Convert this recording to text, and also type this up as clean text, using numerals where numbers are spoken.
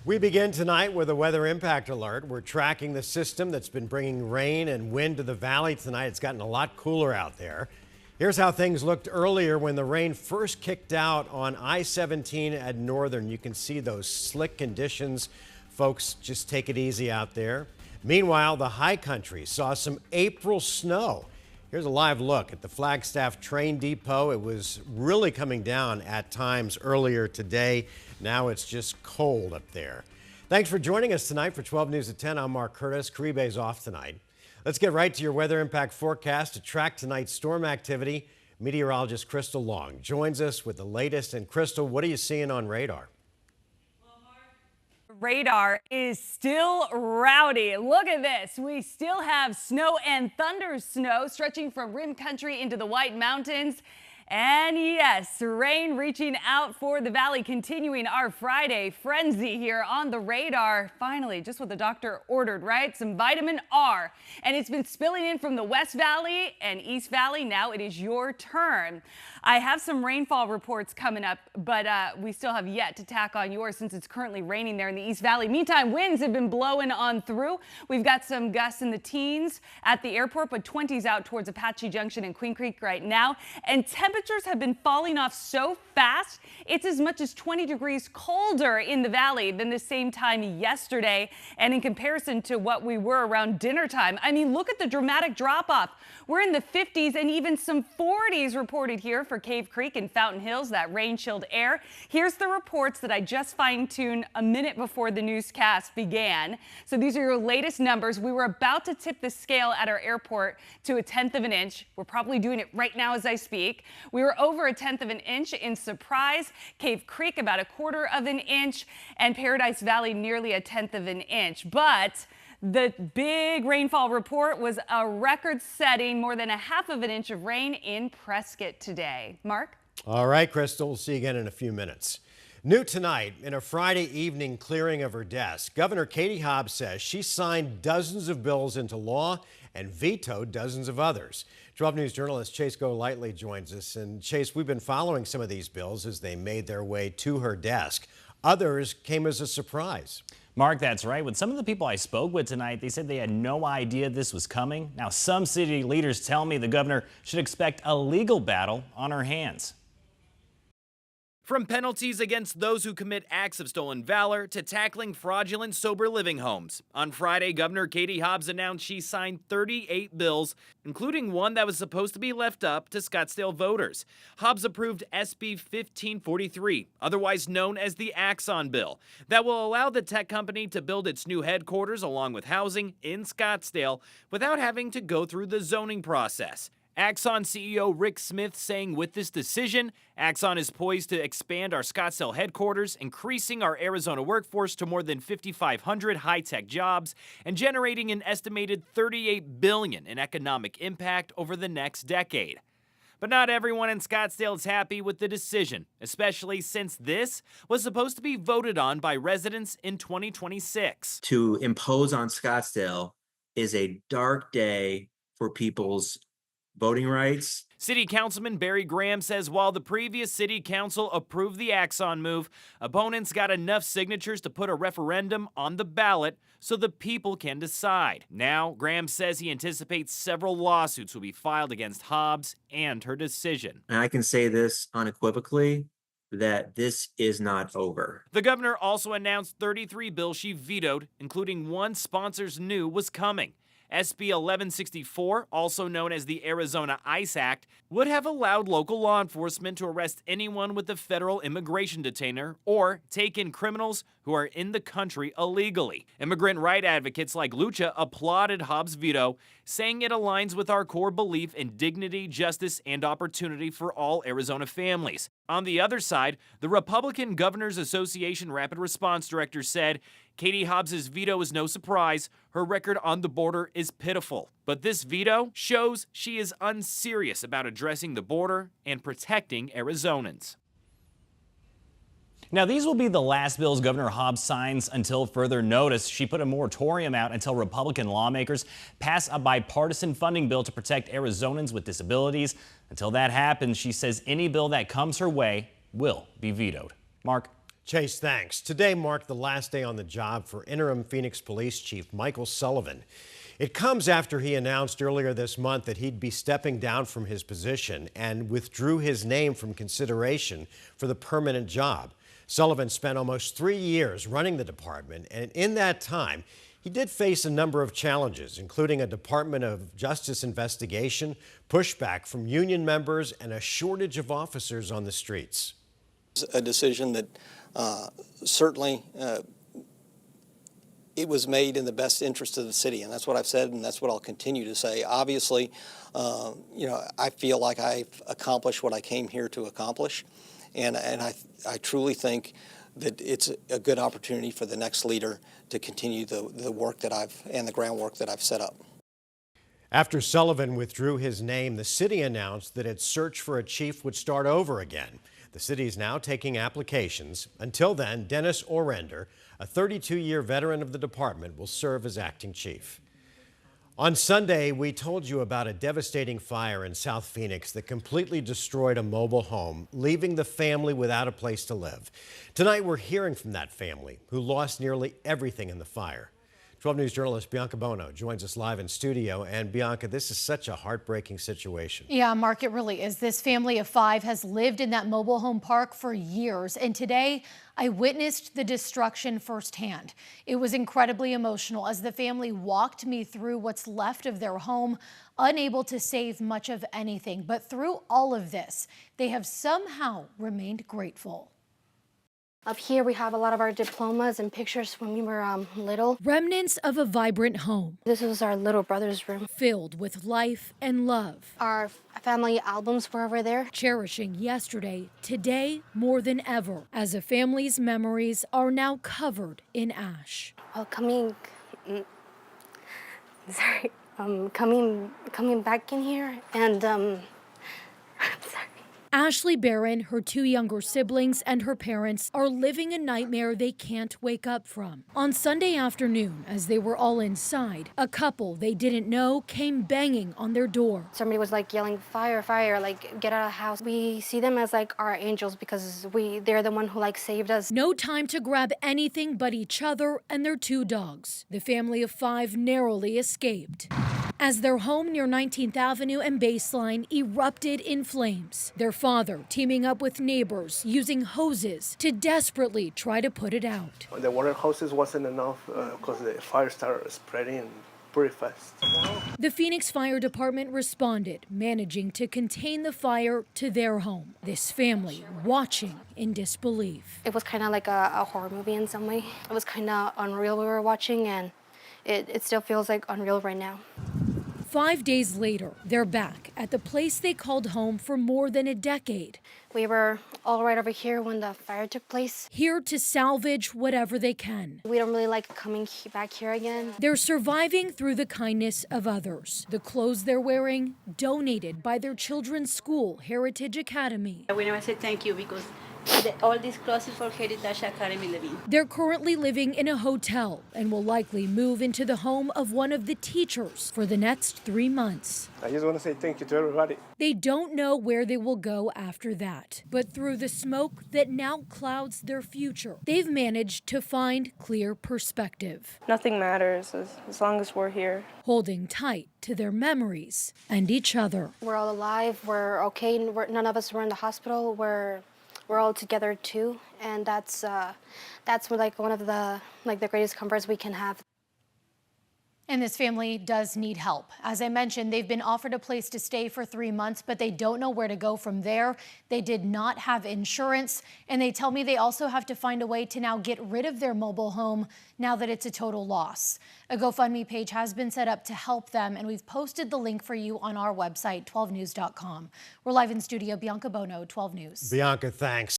We begin tonight with a weather impact alert. We're tracking the system that's been bringing rain and wind to the valley tonight. It's gotten a lot cooler out there. Here's how things looked earlier when the rain first kicked out on I-17 at Northern. You can see those slick conditions. Folks, just take it easy out there. Meanwhile, the high country saw some April snow. Here's a live look at the Flagstaff train depot. It was really coming down at times earlier today. Now it's just cold up there. Thanks for joining us tonight for 12 News at 10. I'm Mark Curtis. Caribe's off tonight. Let's get right to your weather impact forecast. To track tonight's storm activity, meteorologist Crystal Long joins us with the latest. And Crystal, what are you seeing on radar? Radar is still rowdy. Look at this. We still have snow and thunder snow stretching from rim country into the White Mountains. And yes, rain reaching out for the valley, continuing our Friday frenzy here on the radar. Finally, just what the doctor ordered, right? Some vitamin R. And it's been spilling in from the West Valley and East Valley. Now it is your turn. I have some rainfall reports coming up, but we still have yet to tack on yours since it's currently raining there in the East Valley. Meantime, winds have been blowing on through. We've got some gusts in the teens at the airport, but 20s out towards Apache Junction and Queen Creek right now. And temperatures have been falling off so fast, it's as much as 20 degrees colder in the valley than the same time yesterday. And in comparison to what we were around dinner time, I mean, look at the dramatic drop off. We're in the 50s and even some 40s reported here for Cave Creek and Fountain Hills, that rain chilled air. Here's the reports that I just fine-tuned a minute before the newscast began. So these are your latest numbers. We were about to tip the scale at our airport to 1/10 of an inch. We're probably doing it right now as I speak. We were over 1/10 of an inch in Surprise, Cave Creek about 1/4 of an inch, and Paradise Valley nearly 1/10 of an inch. But the big rainfall report was a record-setting more than 1/2 of an inch of rain in Prescott today. Mark? All right, Crystal, we'll see you again in a few minutes. New tonight, in a Friday evening clearing of her desk, Governor Katie Hobbs says she signed dozens of bills into law and vetoed dozens of others. 12 News journalist Chase Golightly joins us. And Chase, we've been following some of these bills as they made their way to her desk. Others came as a surprise. Mark, that's right. With some of the people I spoke with tonight, they said they had no idea this was coming. Now, some city leaders tell me the governor should expect a legal battle on her hands. From penalties against those who commit acts of stolen valor to tackling fraudulent sober living homes. On Friday, Governor Katie Hobbs announced she signed 38 bills, including one that was supposed to be left up to Scottsdale voters. Hobbs approved SB 1543, otherwise known as the Axon Bill, that will allow the tech company to build its new headquarters along with housing in Scottsdale without having to go through the zoning process. Axon CEO Rick Smith saying with this decision, Axon is poised to expand our Scottsdale headquarters, increasing our Arizona workforce to more than 5,500 high-tech jobs and generating an estimated $38 billion in economic impact over the next decade. But not everyone in Scottsdale is happy with the decision, especially since this was supposed to be voted on by residents in 2026. To impose on Scottsdale is a dark day for people's voting rights. City Councilman Barry Graham says while the previous city council approved the Axon move, opponents got enough signatures to put a referendum on the ballot so the people can decide. Now, Graham says he anticipates several lawsuits will be filed against Hobbs and her decision. And I can say this unequivocally, that this is not over. The governor also announced 33 bills she vetoed, including one sponsors knew was coming. SB 1164, also known as the Arizona ICE Act, would have allowed local law enforcement to arrest anyone with a federal immigration detainer or take in criminals who are in the country illegally. Immigrant right advocates like Lucha applauded Hobbs' veto, saying it aligns with our core belief in dignity, justice, and opportunity for all Arizona families. On the other side, the Republican Governors Association Rapid Response Director said Katie Hobbs' veto is no surprise. Her record on the border is pitiful. But this veto shows she is unserious about addressing the border and protecting Arizonans. Now, these will be the last bills Governor Hobbs signs until further notice. She put a moratorium out until Republican lawmakers pass a bipartisan funding bill to protect Arizonans with disabilities. Until that happens, she says any bill that comes her way will be vetoed. Mark? Chase, thanks. Today marked the last day on the job for interim Phoenix Police Chief Michael Sullivan. It comes after he announced earlier this month that he'd be stepping down from his position and withdrew his name from consideration for the permanent job. Sullivan spent almost 3 years running the department, and in that time, he did face a number of challenges, including a Department of Justice investigation, pushback from union members, and a shortage of officers on the streets. A decision that certainly it was made in the best interest of the city, and that's what I've said, and that's what I'll continue to say. Obviously, I feel like I've accomplished what I came here to accomplish, and I truly think that it's a good opportunity for the next leader to continue the work that and the groundwork that I've set up. After Sullivan withdrew his name, the city announced that its search for a chief would start over again. The city is now taking applications. Until then, Dennis Orender, a 32-year veteran of the department, will serve as acting chief. On Sunday, we told you about a devastating fire in South Phoenix that completely destroyed a mobile home, leaving the family without a place to live. Tonight, we're hearing from that family, who lost nearly everything in the fire. 12 News journalist Bianca Bono joins us live in studio. And Bianca, this is such a heartbreaking situation. Yeah, Mark, it really is. This family of 5 has lived in that mobile home park for years. And today, I witnessed the destruction firsthand. It was incredibly emotional as the family walked me through what's left of their home, unable to save much of anything. But through all of this, they have somehow remained grateful. Up here, we have a lot of our diplomas and pictures when we were little. Remnants of a vibrant home. This was our little brother's room. Filled with life and love. Our family albums were over there. Cherishing yesterday, today more than ever, as a family's memories are now covered in ash. Well, coming back in here and I'm sorry. Ashley Barron, her 2 younger siblings, and her parents are living a nightmare they can't wake up from. On Sunday afternoon, as they were all inside, a couple they didn't know came banging on their door. Somebody was like yelling, "Fire, fire, like get out of the house." We see them as like our angels because they're the one who like saved us. No time to grab anything but each other and their 2 dogs. The family of 5 narrowly escaped as their home near 19th Avenue and Baseline erupted in flames. Their father teaming up with neighbors using hoses to desperately try to put it out. The water hoses wasn't enough because the fire started spreading pretty fast. The Phoenix Fire Department responded, managing to contain the fire to their home. This family watching in disbelief. It was kind of like a horror movie in some way. It was kind of unreal we were watching, and it still feels like unreal right now. 5 days later, they're back at the place they called home for more than a decade. We were all right over here when the fire took place. Here to salvage whatever they can. We don't really like coming back here again. They're surviving through the kindness of others. The clothes they're wearing, donated by their children's school, Heritage Academy. We never say thank you because all these clothes is for Heritage Academy living. They're currently living in a hotel and will likely move into the home of one of the teachers for the next 3 months. I just want to say thank you to everybody. They don't know where they will go after that, but through the smoke that now clouds their future, they've managed to find clear perspective. Nothing matters as long as we're here. Holding tight to their memories and each other. We're all alive, we're okay, none of us were in the hospital, we're all together too, and that's like one of the greatest comforts we can have. And this family does need help. As I mentioned, they've been offered a place to stay for 3 months, but they don't know where to go from there. They did not have insurance, and they tell me they also have to find a way to now get rid of their mobile home now that it's a total loss. A GoFundMe page has been set up to help them, and we've posted the link for you on our website, 12news.com. We're live in studio. Bianca Bono, 12 News. Bianca, thanks.